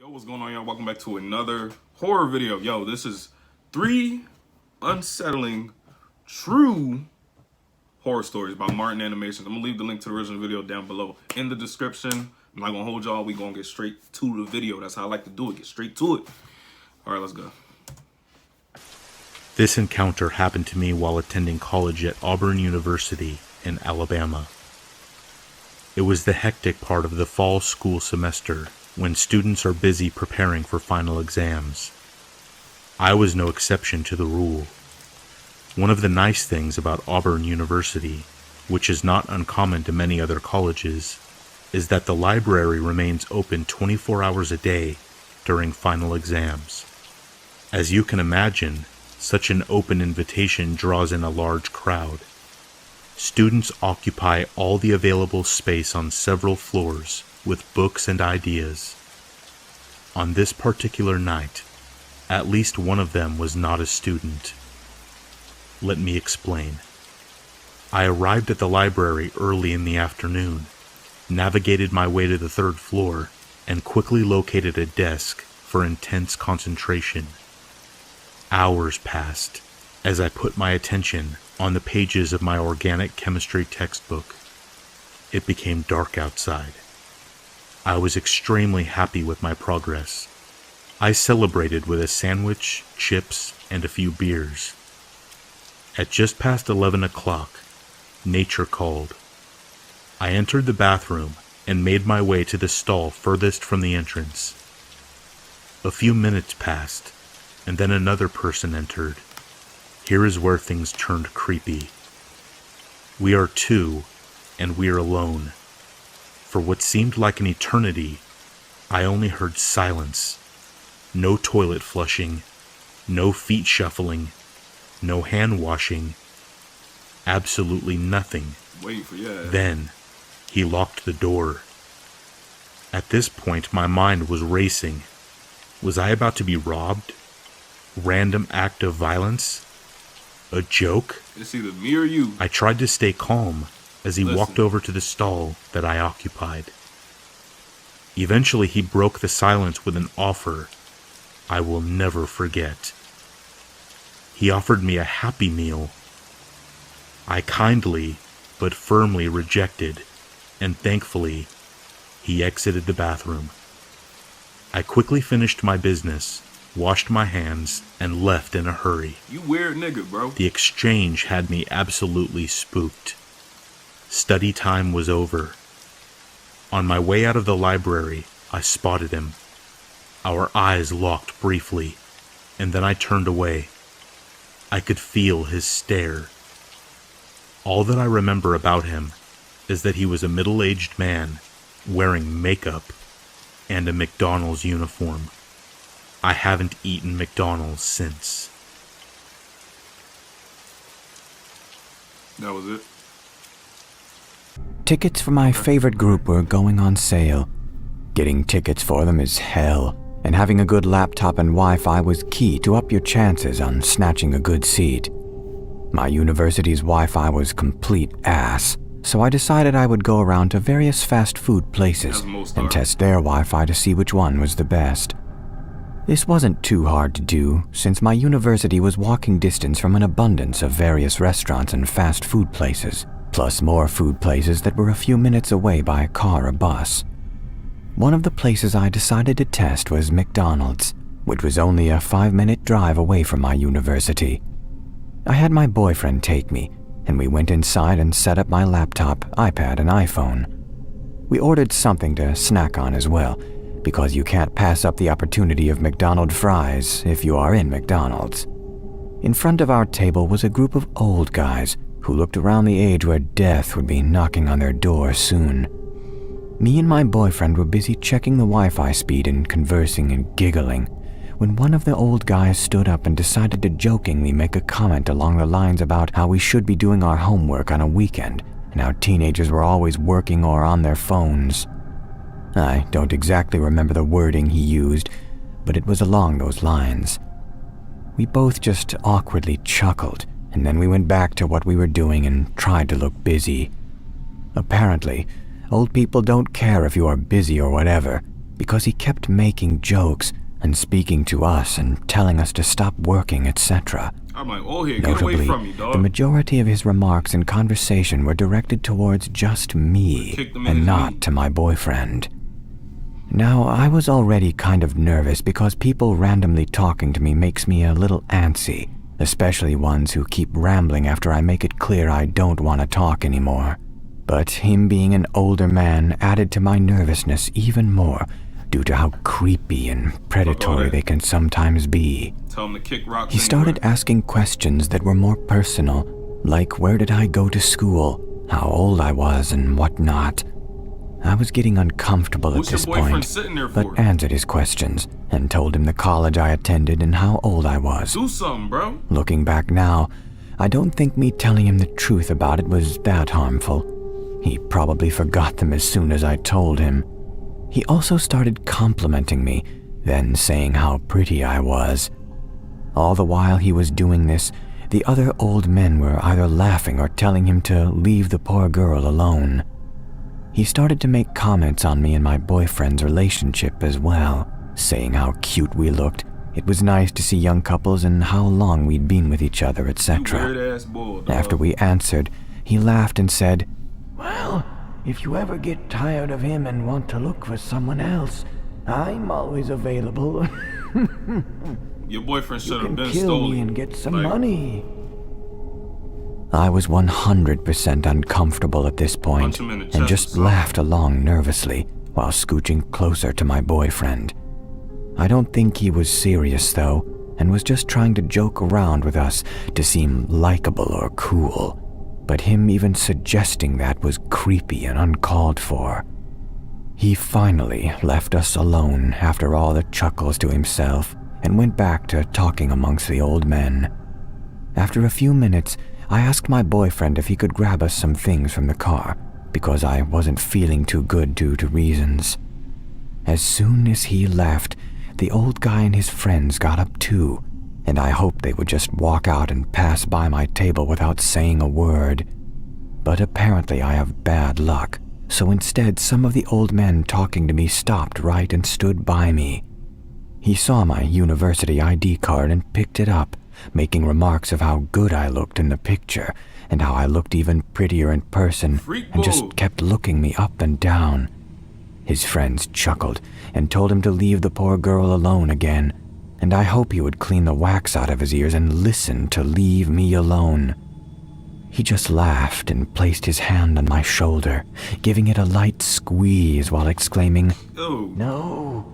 Yo, what's going on, y'all? Welcome back to another horror video. Yo, this is 3 unsettling true horror stories by Martin Animations. I'm gonna leave the link to the original video down below in the description. I'm not gonna hold y'all. We gonna get straight to the video. That's how I like to do it. Get straight to it. All right, let's go. This encounter happened to me while attending college at Auburn University in Alabama. It was the hectic part of the fall school semester when students are busy preparing for final exams. I was no exception to the rule. One of the nice things about Auburn University, which is not uncommon to many other colleges, is that the library remains open 24 hours a day during final exams. As you can imagine, such an open invitation draws in a large crowd. Students occupy all the available space on several floors with books and ideas. On this particular night, at least one of them was not a student. Let me explain. I arrived at the library early in the afternoon, navigated my way to the third floor, and quickly located a desk for intense concentration. Hours passed as I put my attention on the pages of my organic chemistry textbook. It became dark outside. I was extremely happy with my progress. I celebrated with a sandwich, chips, and a few beers. At just past 11 o'clock, nature called. I entered the bathroom and made my way to the stall furthest from the entrance. A few minutes passed, and then another person entered. Here is where things turned creepy. We are two, and we are alone. For what seemed like an eternity, I only heard silence. No toilet flushing, no feet shuffling, no hand washing, absolutely nothing. Wait for you. Then, he locked the door. At this point, my mind was racing. Was I about to be robbed? Random act of violence? A joke? It's either me or you. I tried to stay calm as he walked over to the stall that I occupied. Eventually, he broke the silence with an offer I will never forget. He offered me a Happy Meal. I kindly but firmly rejected, and thankfully, he exited the bathroom. I quickly finished my business, washed my hands, and left in a hurry. You weird nigga, bro. The exchange had me absolutely spooked. Study time was over. On my way out of the library, I spotted him. Our eyes locked briefly, and then I turned away. I could feel his stare. All that I remember about him is that he was a middle-aged man wearing makeup and a McDonald's uniform. I haven't eaten McDonald's since. That was it. Tickets for my favorite group were going on sale. Getting tickets for them is hell, and having a good laptop and Wi-Fi was key to up your chances on snatching a good seat. My university's Wi-Fi was complete ass, so I decided I would go around to various fast food places and test their Wi-Fi to see which one was the best. This wasn't too hard to do, since my university was walking distance from an abundance of various restaurants and fast food places, plus more food places that were a few minutes away by car or bus. One of the places I decided to test was McDonald's, which was only a 5-minute drive away from my university. I had my boyfriend take me, and we went inside and set up my laptop, iPad, and iPhone. We ordered something to snack on as well, because you can't pass up the opportunity of McDonald's fries if you are in McDonald's. In front of our table was a group of old guys who looked around the age where death would be knocking on their door soon. Me and my boyfriend were busy checking the Wi-Fi speed and conversing and giggling when one of the old guys stood up and decided to jokingly make a comment along the lines about how we should be doing our homework on a weekend and how teenagers were always working or on their phones. I don't exactly remember the wording he used, but it was along those lines. We both just awkwardly chuckled, and then we went back to what we were doing and tried to look busy. Apparently, old people don't care if you are busy or whatever. because he kept making jokes and speaking to us and telling us to stop working, etc. I'm like, oh, here, get away Notably, from me, dog. the majority of his remarks and conversation were directed towards just me Kicked him in and his not knee. to my boyfriend. Now, I was already kind of nervous because people randomly talking to me makes me a little antsy, especially ones who keep rambling after I make it clear I don't want to talk anymore. But him being an older man added to my nervousness even more due to how creepy and predatory they can sometimes be. Tell him to kick rocks. He started anywhere. asking questions that were more personal, like where did I go to school, how old I was, and whatnot. I was getting uncomfortable What's at this your boyfriend point, sitting there but for? answered his questions and told him the college I attended and how old I was. Do something, bro. Looking back now, I don't think me telling him the truth about it was that harmful. He probably forgot them as soon as I told him. He also started complimenting me, then saying how pretty I was. All the while he was doing this, the other old men were either laughing or telling him to leave the poor girl alone. He started to make comments on me and my boyfriend's relationship as well, saying how cute we looked, it was nice to see young couples, and how long we'd been with each other, You etc. weird ass bull, dog. After we answered, he laughed and said, "Well, if you ever get tired of him and want to look for someone else, I'm always available. Your boyfriend should You have can been kill stolen. me and get some Like, money." I was 100% uncomfortable at this point Punch him in the chest and or just something. laughed along nervously while scooching closer to my boyfriend. I don't think he was serious though, and was just trying to joke around with us to seem likable or cool, but him even suggesting that was creepy and uncalled for. He finally left us alone after all the chuckles to himself and went back to talking amongst the old men. After a few minutes, I asked my boyfriend if he could grab us some things from the car because I wasn't feeling too good due to reasons. As soon as he left, the old guy and his friends got up too, and I hoped they would just walk out and pass by my table without saying a word. But apparently I have bad luck, so instead some of the old men talking to me stopped right and stood by me. He saw my university ID card and picked it up, making remarks of how good I looked in the picture and how I looked even prettier in person, Freak and just bull. kept looking me up and down. His friends chuckled and told him to leave the poor girl alone again, and I hope he would clean the wax out of his ears and listen to leave me alone. He just laughed and placed his hand on my shoulder, giving it a light squeeze while exclaiming, Ew. "No,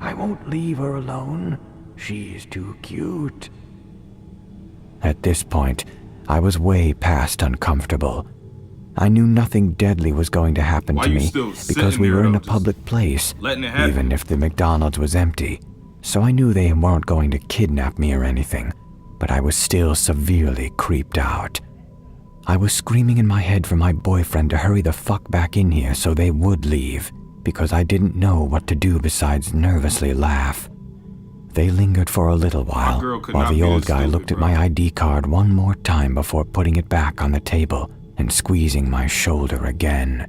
I won't leave her alone. She's too cute." At this point, I was way past uncomfortable. I knew nothing deadly was going to happen Why to you me still because sitting we there, were in though, a just public place, letting it happen? even if the McDonald's was empty. So I knew they weren't going to kidnap me or anything, but I was still severely creeped out. I was screaming in my head for my boyfriend to hurry the fuck back in here so they would leave, because I didn't know what to do besides nervously laugh. They lingered for a little while girl could while not the be old this guy stupid, looked at bro. my ID card one more time before putting it back on the table and squeezing my shoulder again.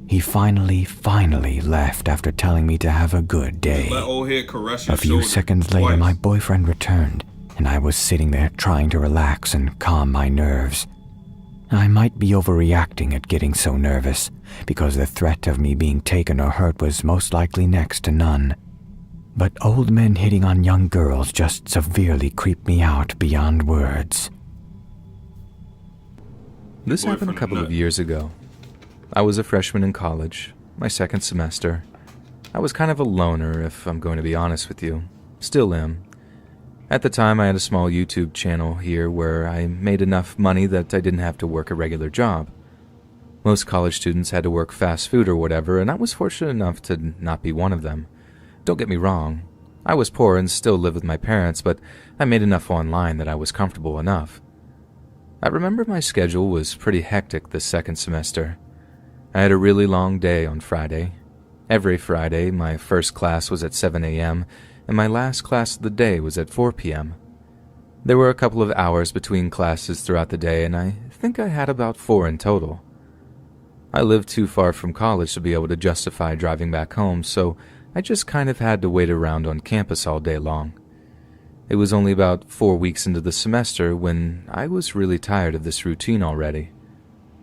He finally left after telling me to have a good day. Let old head caress your A few shoulder seconds later, twice. my boyfriend returned, and I was sitting there trying to relax and calm my nerves. I might be overreacting at getting so nervous, because the threat of me being taken or hurt was most likely next to none. But old men hitting on young girls just severely creeped me out beyond words. This happened a Boyfriend couple nut. of years ago. I was a freshman in college, my second semester. I was kind of a loner, if I'm going to be honest with you. Still am. At the time, I had a small YouTube channel here where I made enough money that I didn't have to work a regular job. Most college students had to work fast food or whatever, and I was fortunate enough to not be one of them. Don't get me wrong. I was poor and still lived with my parents, but I made enough online that I was comfortable enough. I remember my schedule was pretty hectic this second semester. I had a really long day on Friday. Every Friday, my first class was at 7 a.m., and my last class of the day was at 4 p.m. There were a couple of hours between classes throughout the day, and I think I had about 4 in total. I lived too far from college to be able to justify driving back home, so I just kind of had to wait around on campus all day long. It was only about 4 weeks into the semester when I was really tired of this routine already.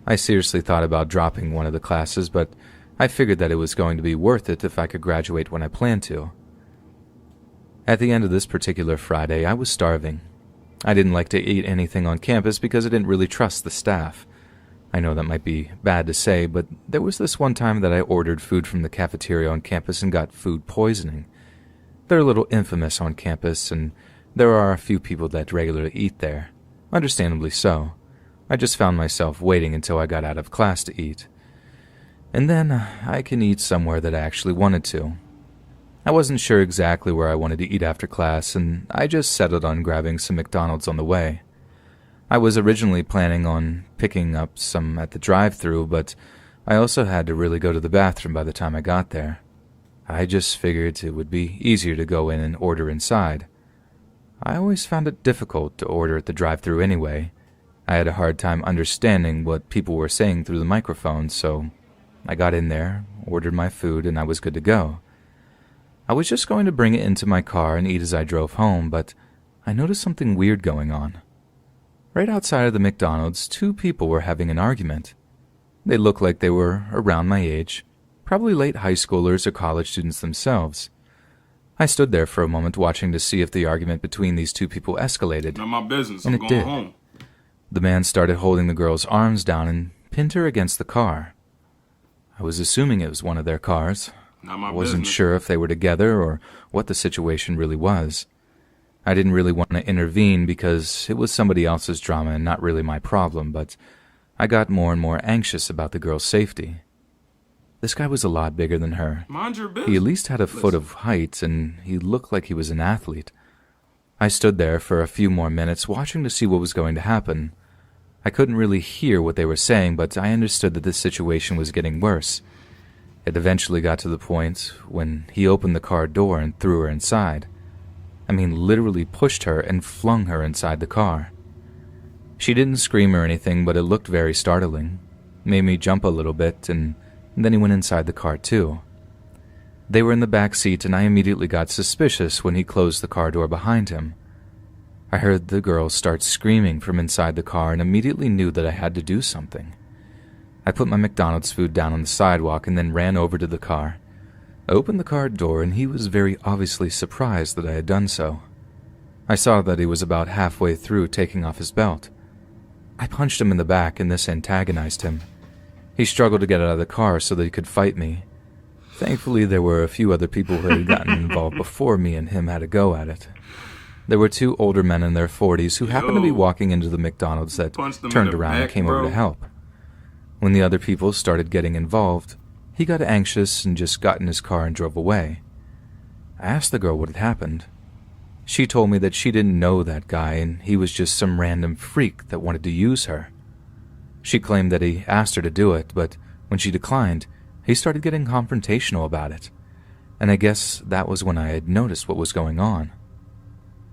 I seriously thought about dropping one of the classes, but I figured that it was going to be worth it if I could graduate when I planned to. At the end of this particular Friday, I was starving. I didn't like to eat anything on campus because I didn't really trust the staff. I know that might be bad to say, but there was this one time that I ordered food from the cafeteria on campus and got food poisoning. They're a little infamous on campus, and there are a few people that regularly eat there. Understandably so. I just found myself waiting until I got out of class to eat. And then I can eat somewhere that I actually wanted to. I wasn't sure exactly where I wanted to eat after class, and I just settled on grabbing some McDonald's on the way. I was originally planning on picking up some at the drive-thru, but I also had to really go to the bathroom by the time I got there. I just figured it would be easier to go in and order inside. I always found it difficult to order at the drive-thru anyway. I had a hard time understanding what people were saying through the microphone, so I got in there, ordered my food, and I was good to go. I was just going to bring it into my car and eat as I drove home, but I noticed something weird going on. Right outside of the McDonald's, 2 people were having an argument. They looked like they were around my age, probably late high schoolers or college students themselves. I stood there for a moment watching to see if the argument between these 2 people escalated. Not my business. And I'm it going did. home. The man started holding the girl's arms down and pinned her against the car. I was assuming it was one of their cars. Not my I wasn't business. sure if they were together or what the situation really was. I didn't really want to intervene because it was somebody else's drama and not really my problem, but I got more and more anxious about the girl's safety. This guy was a lot bigger than her. Mind your business. He at least had a foot of height, and he looked like he was an athlete. I stood there for a few more minutes watching to see what was going to happen. I couldn't really hear what they were saying, but I understood that this situation was getting worse. It eventually got to the point when he opened the car door and threw her inside. I mean, literally pushed her and flung her inside the car. She didn't scream or anything, but it looked very startling. Made me jump a little bit, and then he went inside the car too. They were in the back seat, and I immediately got suspicious when he closed the car door behind him. I heard the girl start screaming from inside the car and immediately knew that I had to do something. I put my McDonald's food down on the sidewalk and then ran over to the car. I opened the car door, and he was very obviously surprised that I had done so. I saw that he was about halfway through taking off his belt. I punched him in the back, and this antagonized him. He struggled to get out of the car so that he could fight me. Thankfully, there were a few other people who had gotten involved before me and him had a go at it. There were 2 older men in their 40s who happened to be walking into the McDonald's that turned around and came over to help. When the other people started getting involved, he got anxious and just got in his car and drove away. I asked the girl what had happened. She told me that she didn't know that guy and he was just some random freak that wanted to use her. She claimed that he asked her to do it, but when she declined, he started getting confrontational about it. And I guess that was when I had noticed what was going on.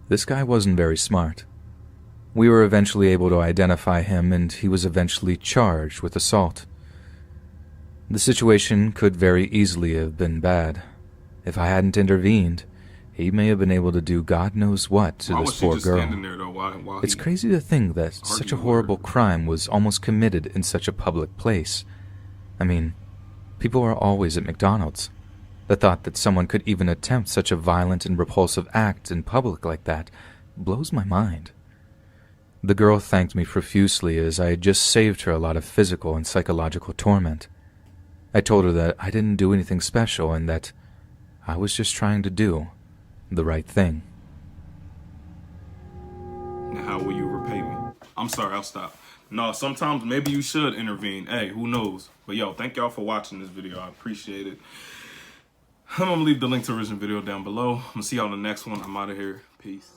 This guy wasn't very smart. We were eventually able to identify him, and he was eventually charged with assault. The situation could very easily have been bad. If I hadn't intervened, he may have been able to do God knows what to this poor girl. It's crazy to think that such a horrible crime was almost committed in such a public place. I mean, people are always at McDonald's. The thought that someone could even attempt such a violent and repulsive act in public like that blows my mind. The girl thanked me profusely as I had just saved her a lot of physical and psychological torment. I told her that I didn't do anything special and that I was just trying to do the right thing. Now, how will you repay me? I'm sorry, I'll stop. No, sometimes maybe you should intervene. Hey, who knows? But yo, thank y'all for watching this video. I appreciate it. I'm gonna leave the link to the original video down below. I'm gonna see y'all in the next one. I'm out of here. Peace.